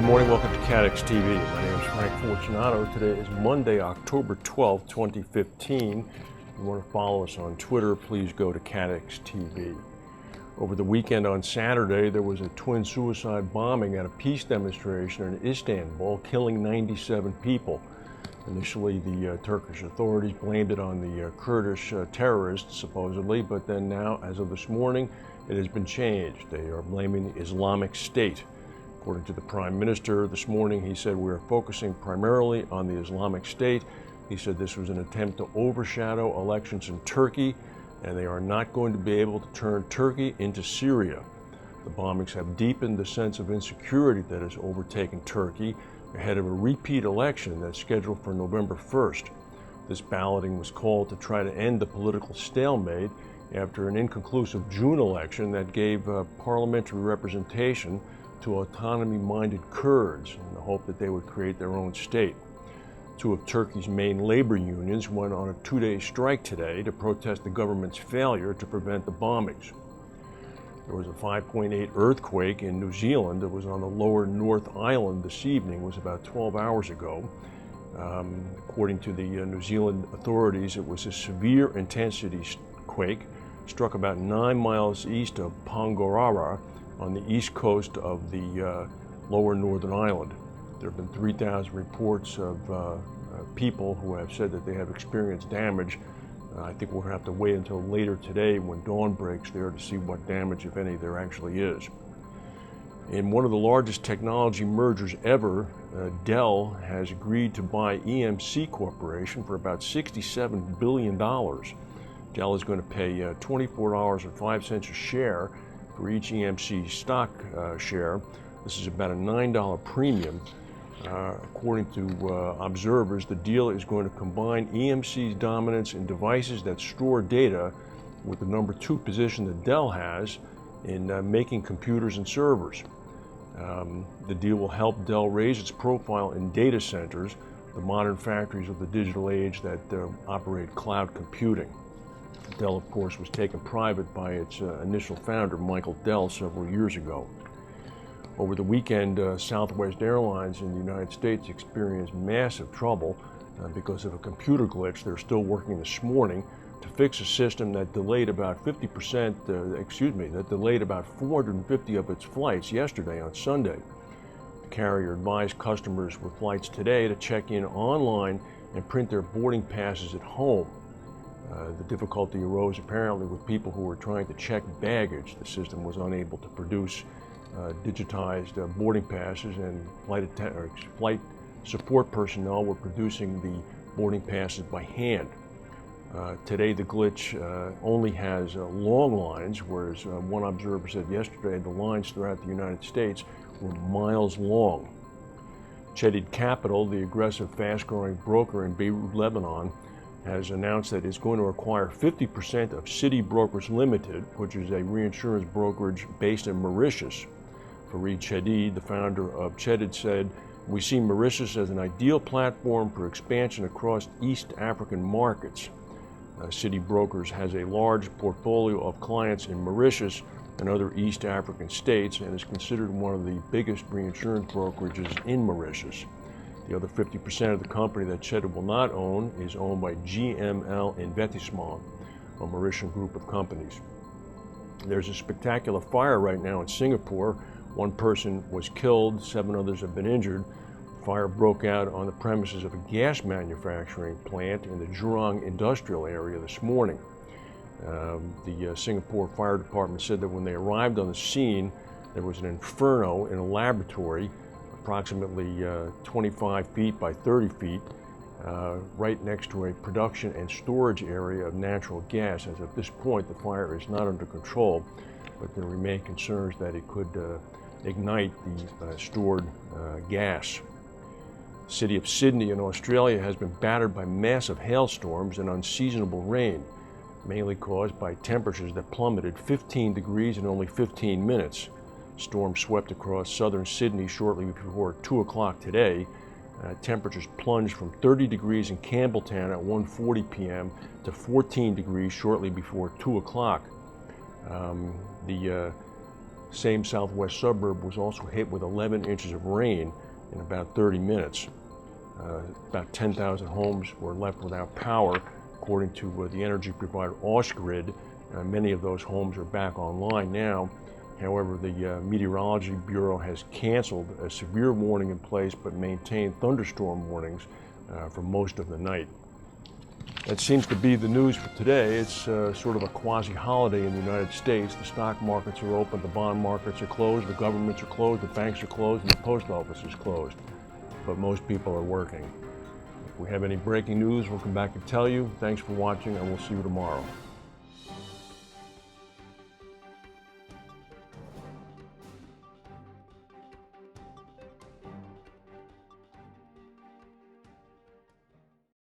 morning, welcome to CATEX TV. My name is Frank Fortunato. Today is Monday, October 12, 2015. If you want to follow us on Twitter, please go to CATEX TV. Over the weekend on Saturday, there was a twin suicide bombing at a peace demonstration in Istanbul, killing 97 people. Initially, the Turkish authorities blamed it on the Kurdish terrorists, supposedly, but then now, as of this morning, it has been changed. They are blaming the Islamic State. According to the Prime Minister this morning, he said, "We are focusing primarily on the Islamic State." He said this was an attempt to overshadow elections in Turkey, and they are not going to be able to turn Turkey into Syria. The bombings have deepened the sense of insecurity that has overtaken Turkey ahead of a repeat election that's scheduled for November 1st. This balloting was called to try to end the political stalemate after an inconclusive June election that gave parliamentary representation to autonomy-minded Kurds in the hope that they would create their own state. Two of Turkey's main labor unions went on a two-day strike today to protest the government's failure to prevent the bombings. There was a 5.8 earthquake in New Zealand that was on the lower North Island this evening. It was about 12 hours ago. According to the New Zealand authorities, it was a severe intensity quake, struck about 9 miles east of Pongarara on the east coast of the lower Northern Island. There have been 3,000 reports of people who have said that they have experienced damage. I think we'll have to wait until later today when dawn breaks there to see what damage, if any, there actually is. In one of the largest technology mergers ever, Dell has agreed to buy EMC Corporation for about $67 billion. Dell is going to pay $24.05 a share for each EMC stock share. This is about a $9 premium. According to observers, the deal is going to combine EMC's dominance in devices that store data with the number 2 position that Dell has in making computers and servers. The deal will help Dell raise its profile in data centers, the modern factories of the digital age that operate cloud computing. Dell, of course, was taken private by its initial founder, Michael Dell, several years ago. Over the weekend, Southwest Airlines in the United States experienced massive trouble because of a computer glitch. They're still working this morning to fix a system that delayed about 450 of its flights yesterday on Sunday. The carrier advised customers with flights today to check in online and print their boarding passes at home. The difficulty arose apparently with people who were trying to check baggage. The system was unable to produce digitized boarding passes, and flight support personnel were producing the boarding passes by hand. Today the glitch only has long lines, whereas one observer said yesterday the lines throughout the United States were miles long. Chedid Capital, the aggressive, fast-growing broker in Beirut, Lebanon, has announced that it's going to acquire 50% of City Brokers Limited, which is a reinsurance brokerage based in Mauritius. Fareed Chedid, the founder of Chedid, said, "We see Mauritius as an ideal platform for expansion across East African markets." City Brokers has a large portfolio of clients in Mauritius and other East African states and is considered one of the biggest reinsurance brokerages in Mauritius. The other 50% of the company that Chedid will not own is owned by GML Investissement, a Mauritian group of companies. There's a spectacular fire right now in Singapore. One person was killed, 7 others have been injured. The fire broke out on the premises of a gas manufacturing plant in the Jurong industrial area this morning. The Singapore Fire Department said that when they arrived on the scene, there was an inferno in a laboratory approximately 25 feet by 30 feet, right next to a production and storage area of natural gas. As of this point, the fire is not under control, but there remain concerns that it could ignite the stored gas. The city of Sydney in Australia has been battered by massive hailstorms and unseasonable rain, mainly caused by temperatures that plummeted 15 degrees in only 15 minutes. Storm swept across southern Sydney shortly before 2 o'clock today. Temperatures plunged from 30 degrees in Campbelltown at 1:40 p.m. to 14 degrees shortly before 2 o'clock. The Same southwest suburb was also hit with 11 inches of rain in about 30 minutes. About 10,000 homes were left without power, according to the energy provider Ausgrid. Many of those homes are back online now. However, the Meteorology Bureau has canceled a severe warning in place but maintained thunderstorm warnings for most of the night. That seems to be the news for today. It's sort of a quasi-holiday in the United States. The stock markets are open, the bond markets are closed, the governments are closed, the banks are closed, and the post office is closed. But most people are working. If we have any breaking news, we'll come back and tell you. Thanks for watching, and we'll see you tomorrow.